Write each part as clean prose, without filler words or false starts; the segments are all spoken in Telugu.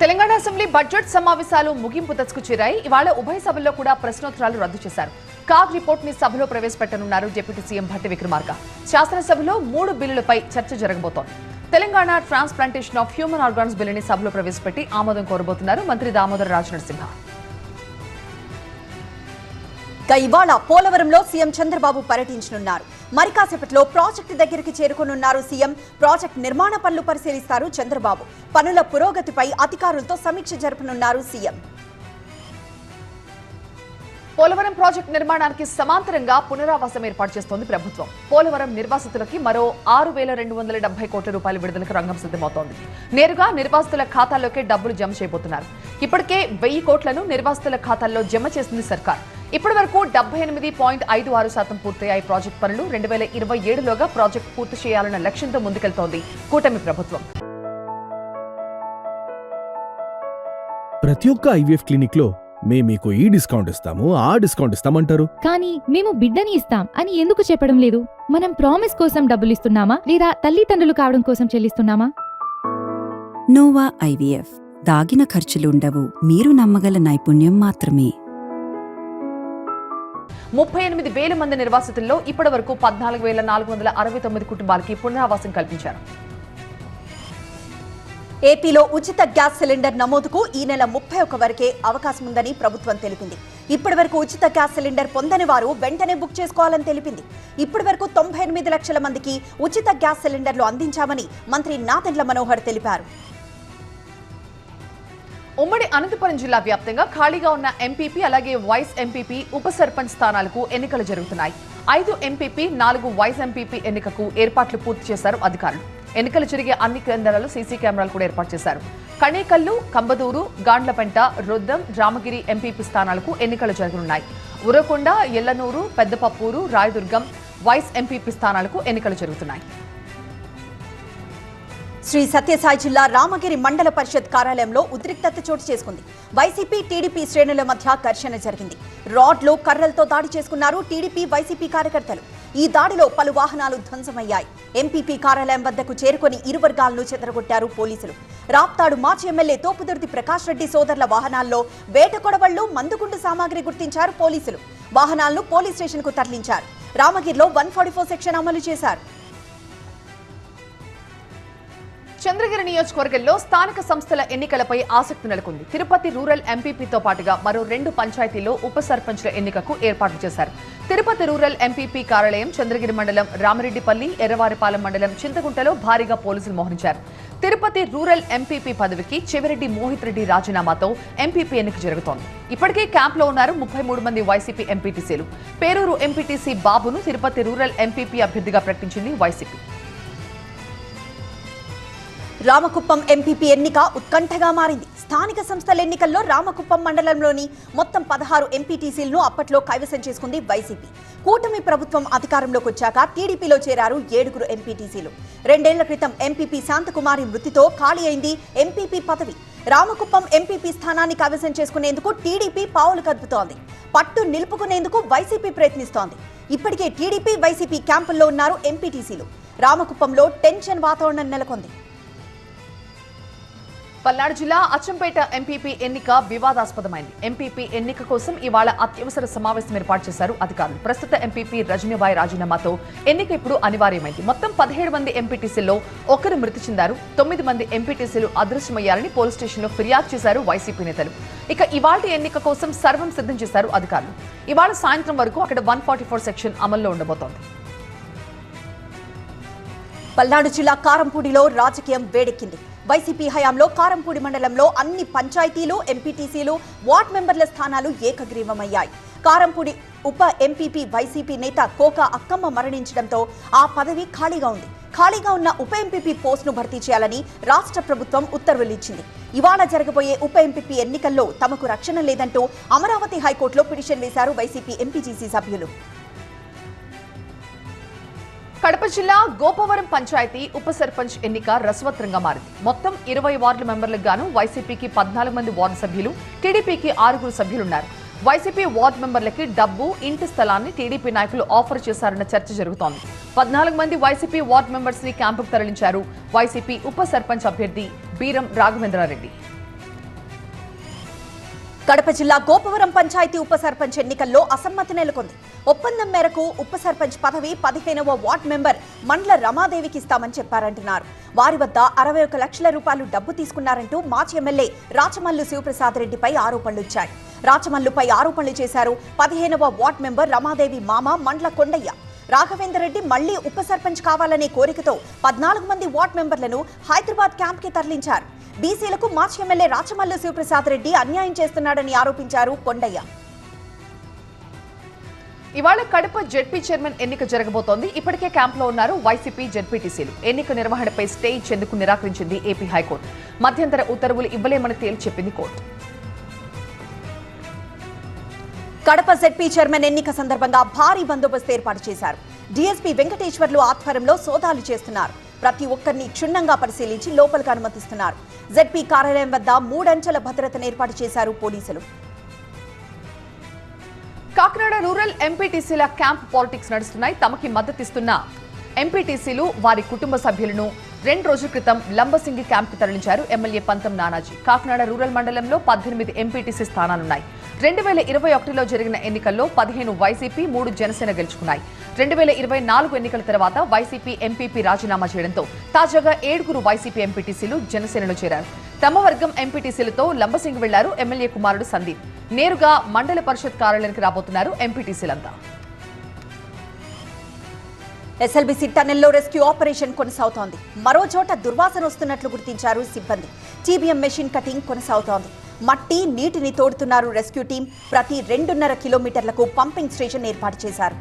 తెలంగాణ అసెంబ్లీ బడ్జెట్ సమావేశాలు ముగింపు దశకు చేరాయి. ఇవాళ ఉభయ సభల్లో కూడా ప్రశ్నోత్తరాలు రద్దు చేశారు. కాగ్ రిపోర్ట్ ని సభలో ప్రవేశపెట్టనున్నారు డిప్యూటీ సీఎం భట్టి విక్రమార్క. శాసనసభలో 3 బిల్లులపై చర్చ జరగబోతోంది. Telangana transplantation of human organs బిల్లుని సభలో ప్రవేశపెట్టి ఆమోదం కోరబోతున్నారు మంత్రి దామోదర్ రాజనరసింహ. ఇవాళ పోలవరంలో సీఎం చంద్రబాబు పర్యటించనున్నారు. మరి కాసేపట్లో ప్రాజెక్టు దగ్గరికి చేరుకోనున్నారు సీఎం. ప్రాజెక్టు నిర్మాణ పనులు పరిశీలిస్తారు చంద్రబాబు. పనుల పురోగతిపై అధికారులతో సమీక్ష జరపనున్నారు సీఎం. పోలవరం ప్రాజెక్టు నిర్మాణానికి సమాంతరంగా పునరావాసం ఏర్పాటు చేస్తోంది ప్రభుత్వం. పోలవరం నిర్వాసితులకి మరో 6,270 కోట్ల రూపాయల విడుదలకు రంగం సిద్ధమవుతోంది. నేరుగా నిర్వాసితుల ఖాతాల్లోకే డబ్బులు జమ చేయబోతున్నారు. ఇప్పటికే 1000 కోట్లను నిర్వాసితుల ఖాతాల్లో జమ చేసింది సర్కార్. ఇప్పటి వరకు 78.56% పూర్తయ్యాయి ప్రాజెక్టు పనులు. 2027లోగా ప్రాజెక్టు పూర్తి చేయాలన్న లక్ష్యంతో ముందుకెళ్తోంది కూటమి ప్రభుత్వం. ప్రతి ఒక్క ఐవీఎఫ్ క్లినిక్ లో మీకు ఈ డిస్కౌంట్ ఇస్తాము, ఆ డిస్కౌంట్ ఇస్తామంటారు. కానీ మేము బిడ్డని ఇస్తాం అని ఎందుకు చెప్పడం లేదు? మనం ప్రామిస్ కోసం డబ్బులు ఇస్తున్నామా లేదా తల్లిదండ్రులు కావడం కోసం చెల్లిస్తున్నామా? నోవా ఐవీఎఫ్ దాగిన ఖర్చులుండవు, మీరు నమ్మగల నైపుణ్యం మాత్రమే. 38,000 మంది నిర్వాసితుల్లో ఇప్పటి వరకు 14,469 కుటుంబాలకి పునరావాసం కల్పించారు. ఏపీలో ఉచిత గ్యాస్ సిలిండర్ నమోదుకు ఈ నెల 31 వరకే అవకాశం ఉందని ప్రభుత్వం తెలిపింది. ఇప్పటి వరకు ఉచిత గ్యాస్ సిలిండర్ పొందని వారు వెంటనే బుక్ చేసుకోవాలని తెలిపింది. ఇప్పటి వరకు 98 లక్షల మందికి ఉచిత గ్యాస్ సిలిండర్లు అందించామని మంత్రి నాదెండ్ల మనోహర్ తెలిపారు. ఉమ్మడి అనంతపురం జిల్లా వ్యాప్తంగా ఖాళీగా ఉన్న ఎంపీపీ అలాగే వైస్ ఎంపీపీ ఉప సర్పంచ్ స్థానాలకు ఎన్నికలు జరుగుతున్నాయి. 5 ఎంపీపీ 4 వైస్ ఎంపీపీ ఎన్నికకు ఏర్పాట్లు పూర్తి చేశారు అధికారులు. ఎన్నికలు జరిగే అన్ని కేంద్రాల్లో సీసీ కెమెరాలు కూడా ఏర్పాటు చేశారు. కణేకల్లు, కంబదూరు, గాండ్లపెంట, రుద్దం, రామగిరి ఎంపీపీ స్థానాలకు ఎన్నికలు జరగనున్నాయి. ఉరకొండ, ఎల్లనూరు, పెద్దపప్పూరు, రాయదుర్గం వైస్ ఎంపీపీ స్థానాలకు ఎన్నికలు జరుగుతున్నాయి. శ్రీ సత్యసాయి జిల్లా రామగిరి మండల పరిషత్ కార్యాలయంలో ఉద్రిక్తత చోటు చేసుకుంది. వైసీపీ, టీడీపీ శ్రేణుల మధ్య ఘర్షణ జరిగింది. రాడ్లు, కర్రలతో దాడి చేసుకున్నారు టీడీపీ, వైసీపీ కార్యకర్తలు. ఈ దాడిలో పలు వాహనాలు ధ్వంసమయ్యాయి. ఎంపీపీ కార్యాలయం వద్దకు చేరుకుని ఇరు వర్గాలను చెదరగొట్టారు పోలీసులు. రాప్తాడు మాజీ ఎమ్మెల్యే తోపుదుర్తి ప్రకాష్ రెడ్డి సోదరుల వాహనాల్లో వేట కొడవళ్లు, మందుగుండు సామాగ్రి గుర్తించారు పోలీసులు. వాహనాలను పోలీస్ స్టేషన్ కు తరలించారు. రామగిరిలో 144 సెక్షన్ అమలు చేశారు. చంద్రగిరి నియోజకవర్గంలో స్థానిక సంస్థల ఎన్నికలపై ఆసక్తి నెలకొంది. తిరుపతి రూరల్ ఎంపీపీతో పాటుగా మరో 2 పంచాయతీల్లో ఉప సర్పంచ్ల ఎన్నికకు ఏర్పాట్లు చేశారు. తిరుపతి రూరల్ ఎంపీపీ కార్యాలయం, చంద్రగిరి మండలం రామిరెడ్డిపల్లి, ఎర్రవారిపాలెం మండలం చింతగుంటలో భారీగా పోలీసులు మోహరించారు. తిరుపతి రూరల్ ఎంపీపీ పదవికి చెవిరెడ్డి మోహిత్ రెడ్డి రాజీనామాతో ఎంపీపీ ఎన్నిక జరుగుతోంది. ఇప్పటికే క్యాంప్లో ఉన్నారు 33 మంది వైసీపీ ఎంపీటీసీలు. పేరూరు ఎంపీటీసీ బాబును తిరుపతి రూరల్ ఎంపీపీ అభ్యర్థిగా ప్రకటించింది వైసీపీ. రామకుప్పం ఎంపీపీ ఎన్నిక ఉత్కంఠగా మారింది. స్థానిక సంస్థల ఎన్నికల్లో రామకుప్పం మండలంలోని మొత్తం 16 ఎంపీటీసీలను అప్పట్లో కైవసం చేసుకుంది వైసీపీ. కూటమి ప్రభుత్వం అధికారంలోకి వచ్చాక టీడీపీలో చేరారు 7 ఎంపీటీసీలు. 2 ఏళ్ల క్రితం ఎంపీపీ శాంతకుమారి మృతితో ఖాళీ అయింది ఎంపీపీ పదవి. రామకుప్పం ఎంపీపీ స్థానాన్ని కైవసం చేసుకునేందుకు టీడీపీ పావులు కదుపుతోంది. పట్టు నిలుపుకునేందుకు వైసీపీ ప్రయత్నిస్తోంది. ఇప్పటికే టీడీపీ, వైసీపీ క్యాంపుల్లో ఉన్నారు ఎంపీటీసీలు. రామకుప్పంలో టెన్షన్ వాతావరణం నెలకొంది. పల్నాడు జిల్లా అచ్చంపేట ఎంపీపీ ఎన్నిక వివాదాస్పదమైంది. ఎంపీపీ ఎన్నిక కోసం ఇవాళ అత్యవసర సమావేశం ఏర్పాటు చేశారు అధికారులు. ప్రస్తుత ఎంపీపీ రజనీబాయి రాజీనామాతో ఎన్నిక ఇప్పుడు అనివార్యమైంది. మొత్తం 17 మంది ఎంపీటీసీల్లో 1 మృతి చెందారు. 9 మంది ఎంపీటీసీలు అదృశ్యమయ్యారని పోలీస్ స్టేషన్లో ఫిర్యాదు చేశారు వైసీపీ నేతలు. ఇక ఇవాల్టి ఎన్నిక కోసం సర్వం సిద్ధం చేశారు అధికారులు. ఇవాళ సాయంత్రం వరకు అక్కడ 144 సెక్షన్ అమల్లో ఉండబోతోంది. పల్నాడు జిల్లా కారంపూడిలో రాజకీయం వేడెక్కింది. వైసీపీ హయాంలో కారంపూడి మండలంలో అన్ని పంచాయతీలు, ఎంపీటీసీలు, వార్డ్ మెంబర్ల స్థానాలు ఏకగ్రీవమయ్యాయి. కారంపూడి ఉప ఎంపీపీ వైసీపీ నేత కోకా అక్కమ్మ మరణించడంతో ఆ పదవి ఖాళీగా ఉంది. ఖాళీగా ఉన్న ఉప ఎంపీపీ పోస్టును భర్తీ చేయాలని రాష్ట్ర ప్రభుత్వం ఉత్తర్వులు ఇచ్చింది. ఇవాళ జరగబోయే ఉప ఎంపీపీ ఎన్నికల్లో తమకు రక్షణ లేదంటూ అమరావతి హైకోర్టులో పిటిషన్ వేశారు వైసీపీ ఎంపీటీసీ సభ్యులు. కడప జిల్లా గోపవరం పంచాయతీ ఉప సర్పంచ్ ఎన్నిక రసవత్రంగా మారింది. మొత్తం 20 వార్డు మెంబర్లకు గాను వైసీపీకి 14 మంది వార్డు సభ్యులు, టీడీపీకి 6 సభ్యులున్నారు. వైసీపీ వార్డు మెంబర్లకి డబ్బు, ఇంటి స్థలాన్ని టీడీపీ నాయకులు ఆఫర్ చేశారన్న చర్చ జరుగుతోంది. 14 మంది వైసీపీ వార్డు మెంబర్స్ ని క్యాంపుకు తరలించారు వైసీపీ ఉప సర్పంచ్ అభ్యర్థి బీరం రాఘవేంద్రారెడ్డి. కడప జిల్లా గోపవరం పంచాయతీ ఉప సర్పంచ్ ఎన్నికల్లో అసమ్మతి నెలకొంది. ఒప్పందం మేరకు ఉప సర్పంచ్ పదవి 15వ వార్డ్ మెంబర్ మండల రమాదేవికి ఇస్తామని చెప్పారంటున్నారు. వారి వద్ద 61 లక్షల రూపాయలు డబ్బు తీసుకున్నారంటూ మాజీ ఎమ్మెల్యే రాచమల్లు శివప్రసాద్ రెడ్డిపై ఆరోపణలు వచ్చాయి. రాచమల్లుపై ఆరోపణలు చేశారు 15వ వార్డ్ మెంబర్ రమాదేవి మామ మండల కొండయ్య. రాఘవేందర్ రెడ్డి మళ్లీ ఉప సర్పంచ్ కావాలనే కోరికతో 14 మంది వార్డ్ మెంబర్లను హైదరాబాద్ క్యాంప్ కి తరలించారు. బీసీలకు మాజీ ఎమ్మెల్యే రాచమల్లు శివప్రసాద్ రెడ్డి అన్యాయం చేస్తున్నాడని ఆరోపించారు కొండయ్య. ఇవాళ కడప జెడ్పీ చైర్మన్ ఎన్నిక జరగబోతోంది. ఇప్పటికే క్యాంప్లో ఉన్నారు వైసీపీ జెడ్పీటీసీలు. ఎన్నిక నిర్వహణపై స్టే ఇచ్చేందుకు నిరాకరించింది ఏపీ హైకోర్టు. మధ్యంతర ఉత్తర్వులు ఇవ్వలేమని తేల్చి చెప్పింది కోర్టు. కడప జెడ్పీ చైర్మన్ ఎన్నిక సందర్భంగా భారీ బందోబస్తు ఏర్పాటు చేశారు. డీఎస్పీ వెంకటేశ్వర్లు ఆధ్వర్యంలో సోదాలు చేస్తున్నారు. ప్రతి ఒక్కరిని క్షుణ్ణంగా పరిశీలించి లోపలికి అనుమతిస్తున్నారు. జెడ్పీ కార్యాలయం వద్ద 3 అంచెల భద్రతను ఏర్పాటు చేశారు పోలీసులు. కాకినాడ రూరల్ ఎంపీటీసీల క్యాంప్ పాలిటిక్స్ నడుస్తున్నాయి. తమకి మద్దతిస్తున్న ఎంపీటీసీలు వారి కుటుంబ సభ్యులను 2 రోజుల క్రితం లంబసింగి క్యాంప్కి తరలించారు ఎమ్మెల్యే పంతం నానాజీ. కాకినాడ రూరల్ మండలంలో 18 ఎంపీటీసీ స్థానాలున్నాయి. 2021లో జరిగిన ఎన్నికల్లో 15 వైసీపీ 3 జనసేన గెలుచుకున్నాయి. 2024 ఎన్నికల తర్వాత వైసీపీ ఎంపీపీ రాజీనామా చేయడంతో తాజాగా 7 వైసీపీ ఎంపీటీసీలు జనసేనలో చేరారు. తమ వర్గం ఎంపీటీసీలతో లంబసింగి వెళ్లారు ఎమ్మెల్యే కుమారుడు సందీప్. నేరుగా మండల పరిషత్ కార్యాలయానికి రాబోతున్నారు ఎంపీటీసీలంతా. ఎస్ఎల్బీసీ టన్నెల్లో రెస్క్యూ ఆపరేషన్ కొనసాగుతోంది. మరో చోట దుర్వాసన వస్తున్నట్లు గుర్తించారు సిబ్బంది. టీబీఎం మెషిన్ కటింగ్ కొనసాగుతోంది. మట్టి నీటిని తోడుతున్నారు రెస్క్యూ టీం. ప్రతి 2.5 కిలోమీటర్లకు పంపింగ్ స్టేషన్ ఏర్పాటు చేశారు.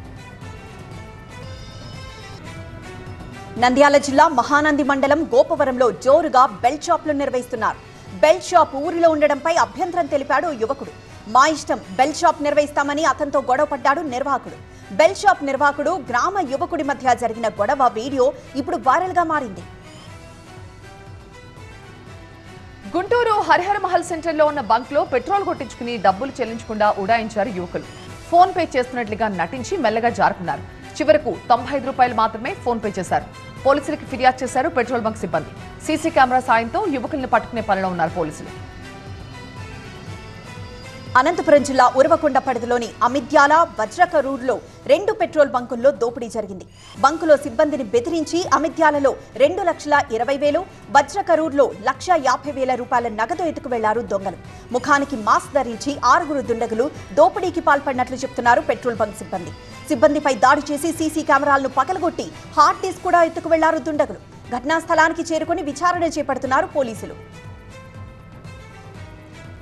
నంద్యాల జిల్లా మహానంది మండలం గోపవరంలో జోరుగా బెల్ట్ షాప్లు నిర్వహిస్తున్నారు. బెల్ట్ షాప్ ఊరిలో ఉండడంపై అభ్యంతరం తెలిపాడు యువకుడు. మా ఇష్టం, బెల్ట్ షాప్ నిర్వహిస్తామని అతనితో గొడవపడ్డాడు నిర్వాహకుడు. బెల్ట్ షాప్ నిర్వాహకుడు గ్రామ యువకుడి మధ్య జరిగిన గొడవ వీడియో ఇప్పుడు వైరల్ గా మారింది. గుంటూరు హరిహర మహల్ సెంటర్లో ఉన్న బంక్లో పెట్రోల్ కొట్టించుకుని డబ్బులు చెల్లించకుండా ఉడాయించారు యువకులు. ఫోన్ పే చేస్తున్నట్లుగా నటించి మెల్లగా జారుకున్నారు. చివరకు 95 రూపాయలు మాత్రమే ఫోన్ పే చేశారు. పోలీసులకు ఫిర్యాదు చేశారు పెట్రోల్ బంక్ సిబ్బంది. సీసీ కెమెరా సాయంతో యువకుల్ని పట్టుకునే పనిలో ఉన్నారు పోలీసులు. అనంతపురం జిల్లా ఉరవకొండ పరిధిలోని అమిద్యాల వజ్రకరూరులో 2 పెట్రోల్ బంకుల్లో దోపిడీ జరిగింది. బంకులో సిబ్బందిని బెదిరించి అమిద్యాలలో 2,20,000, వజ్రకరూరులో 1,50,000 రూపాయల నగదు ఎత్తుకు వెళ్లారు దొంగలు. ముఖానికి మాస్క్ ధరించి 6 దుండగులు దోపిడీకి పాల్పడినట్లు చెప్తున్నారు పెట్రోల్ బంక్ సిబ్బంది. సిబ్బందిపై దాడి చేసి సీసీ కెమెరాలను పగలగొట్టి హార్డ్ డిస్క్ కూడా ఎత్తుకు వెళ్లారు దుండగులు. ఘటనా స్థలానికి చేరుకుని విచారణ చేపడుతున్నారు పోలీసులు.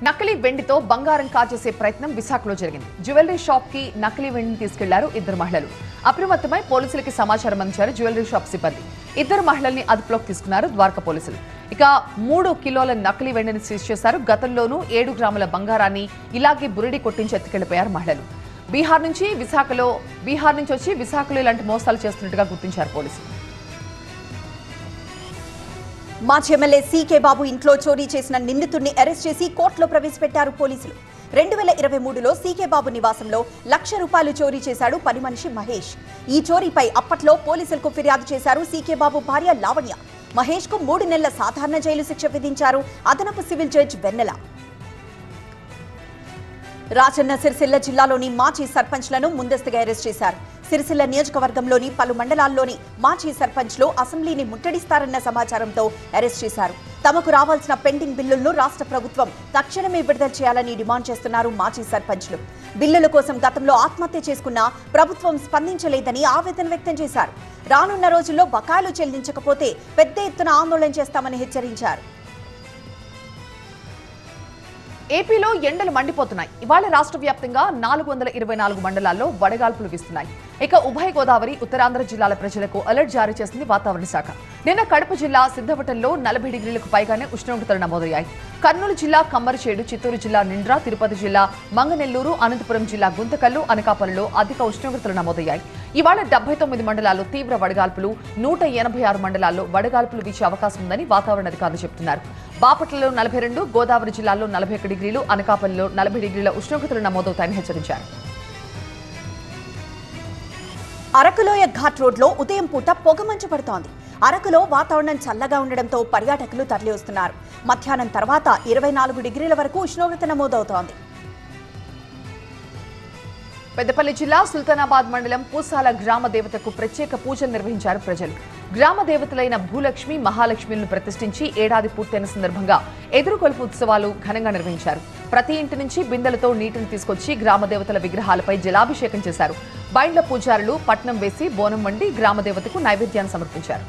నకిలీ వెండితో బంగారం కాజేసే ప్రయత్నం విశాఖలో జరిగింది. జ్యువెలరీ షాప్ కి నకిలీ వెండిని తీసుకెళ్లారు 2 మహిళలు. అప్రమత్తమై పోలీసులకి సమాచారం అందించారు జ్యువెలరీ షాప్ సిబ్బంది. 2 మహిళల్ని అదుపులోకి తీసుకున్నారు ద్వారకా పోలీసులు. ఇక 3 కిలోల నకిలీ వెండిని సీజ్ చేశారు. గతంలోనూ 7 గ్రాముల బంగారాన్ని ఇలాగే బురిడి కొట్టించి ఎత్తుకెళ్లిపోయారు మహిళలు. బీహార్ నుంచి వచ్చి విశాఖలో ఇలాంటి మోసాలు చేస్తున్నట్టుగా గుర్తించారు పోలీసులు. మాజీ ఎమ్మెల్యే సీకే బాబు ఇంట్లో చోరీ చేసిన నిందితుడిని అరెస్ట్ చేసి కోర్టులో ప్రవేశపెట్టారు పోలీసులు. 2023లో సీకే బాబు నివాసంలో 1,00,000 రూపాయలు చోరీ చేశాడు పని మనిషి మహేష్. ఈ చోరీపై అప్పట్లో పోలీసులకు ఫిర్యాదు చేశారు సీకే బాబు భార్య లావణ్య. మహేష్ కు 3 నెలల సాధారణ జైలు శిక్ష విధించారు అదనపు సివిల్ జడ్జి వెన్నెల. రాజన్న సిరిసిల్ల జిల్లాలోని మాజీ సర్పంచ్లను ముందస్తుగా అరెస్ట్ చేశారు. సిరిసిల్ల నియోజకవర్గంలోని పలు మండలాల్లోని మాజీ సర్పంచ్లు అసెంబ్లీని ముట్టడిస్తారన్న సమాచారంతో అరెస్ట్ చేశారు. తమకు రావాల్సిన పెండింగ్ బిల్లులను రాష్ట్ర ప్రభుత్వం తక్షణమే విడుదల చేయాలని డిమాండ్ చేస్తున్నారు మాజీ సర్పంచ్లు. బిల్లుల కోసం గతంలో ఆత్మహత్య చేసుకున్నా ప్రభుత్వం స్పందించలేదని ఆవేదన వ్యక్తం చేశారు. రానున్న రోజుల్లో బకాయిలు చెల్లించకపోతే పెద్ద ఎత్తున ఆందోళన చేస్తామని హెచ్చరించారు. ఏపీలో ఎండలు మండిపోతున్నాయి. ఇవాళ రాష్ట్ర వ్యాప్తంగా 424 మండలాల్లో వడగాల్పులు వీస్తున్నాయి. ఇక ఉభయ గోదావరి, ఉత్తరాంధ్ర జిల్లాల ప్రజలకు అలర్ట్ జారీ చేసింది వాతావరణ శాఖ. నిన్న కడప జిల్లా సిద్ధవటంలో 40 డిగ్రీలకు పైగానే ఉష్ణోగ్రతలు నమోదయ్యాయి. కర్నూలు జిల్లా కమ్మరిచేడు, చిత్తూరు జిల్లా నిండ్ర, తిరుపతి జిల్లా మంగనెల్లూరు, అనంతపురం జిల్లా గుంతకల్లు, అనకాపల్లిలో అధిక ఉష్ణోగ్రతలు నమోదయ్యాయి. ఇవాళ 79 మండలాల్లో తీవ్ర వడగాల్పులు, 186 మండలాల్లో వడగాల్పులు వీచే అవకాశం ఉందని వాతావరణ అధికారులు చెబుతున్నారు. బాపట్లలో 42, గోదావరి జిల్లాలో 41 డిగ్రీలు, అనకాపల్లిలో 40 డిగ్రీల ఉష్ణోగ్రతలు నమోదవుతాయని హెచ్చరించారు. అరకులోయ ఘాట్ రోడ్లో ఉదయం పూట పొగమంచు పడుతోంది. అరకులో వాతావరణం చల్లగా ఉండడంతో పర్యాటకులు తరలివస్తున్నారు. మధ్యాహ్నం తర్వాత 24 డిగ్రీల వరకు ఉష్ణోగ్రత నమోదవుతోంది. పెద్దపల్లి జిల్లా సుల్తానాబాద్ మండలం పూసాల గ్రామ దేవతకు ప్రత్యేక పూజలు నిర్వహించారు ప్రజలు. గ్రామ దేవతలైన భూలక్ష్మి, మహాలక్ష్మిలను ప్రతిష్ఠించి ఏడాది పూర్తయిన సందర్భంగా ఎదురుకొలుపు ఉత్సవాలు ఘనంగా నిర్వహించారు. ప్రతి ఇంటి నుంచి బిందెలతో నీటిని తీసుకొచ్చి గ్రామ దేవతల విగ్రహాలపై జలాభిషేకం చేశారు. బైండ్ల పూజారులు పట్నం వేసి బోనం వండి గ్రామ దేవతకు నైవేద్యాన్ని సమర్పించారు.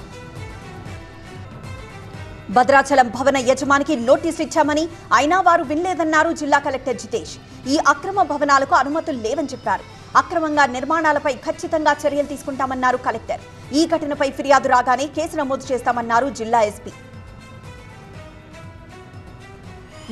భద్రాచలం భవన యజమానికి నోటీసులు ఇచ్చామని అయినా వారు వినలేదన్నారు జిల్లా కలెక్టర్ జితేష్. ఈ అక్రమ భవనాలకు అనుమతులు లేవని చెప్పారు. అక్రమంగా నిర్మాణాలపై ఖచ్చితంగా చర్యలు తీసుకుంటామన్నారు కలెక్టర్. ఈ ఘటనపై ఫిర్యాదు రాగానే కేసు నమోదు చేస్తామన్నారు జిల్లా ఎస్పీ.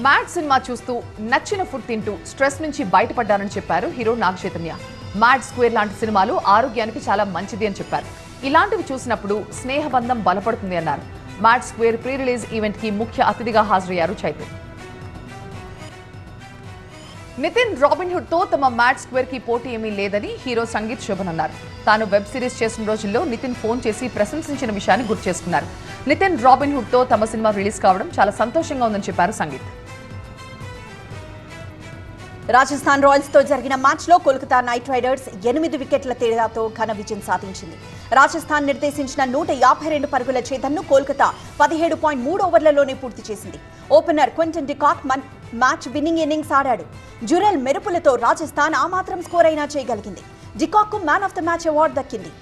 మ్యాడ్ సినిమా చూస్తూ నచ్చిన ఫుడ్ తింటూ స్ట్రెస్ నుంచి బయటపడ్డానని చెప్పారు hero Naga Chaitanya. Mad square లాంటి సినిమాలు ఆరోగ్యానికి చాలా మంచిది అని చెప్పారు. ఇలాంటివి చూసినప్పుడు స్నేహబంధం బలపడుతుంది అన్నారు. Mad square pre release event కి ముఖ్య అతిథిగా హాజరయ్యారు చైతన్య. నితిన్ రాబిన్హుడ్ తో తమ మ్యాడ్ స్క్వేర్ కి పోటీ ఏమీ లేదని హీరో సంగీత్ శోభన్ అన్నారు. తాను వెబ్ సిరీస్ చేసిన రోజుల్లో నితిన్ ఫోన్ చేసి ప్రశంసించిన విషయాన్ని గుర్తు చేసుకున్నారు. నితిన్ రాబిన్హుడ్ తో తమ సినిమా రిలీజ్ కావడం చాలా సంతోషంగా ఉందని చెప్పారు సంగీత్. రాజస్థాన్ రాయల్స్ తో జరిగిన మ్యాచ్ లో కోల్కతా నైట్ రైడర్స్ 8 వికెట్ల తేడాతో ఘన విజయం సాధించింది. రాజస్థాన్ నిర్దేశించిన 152 పరుగుల ఛేదనను కోల్కతా 17.3 ఓవర్లలోనే పూర్తి చేసింది. Opener Quinton de Kock match winning innings ఆడాడు. జురెల్ మెరుపులతో రాజస్థాన్ ఆ మాత్రం స్కోర్ అయినా చేయగలిగింది. డికాక్ కు man of the match award దక్కింది.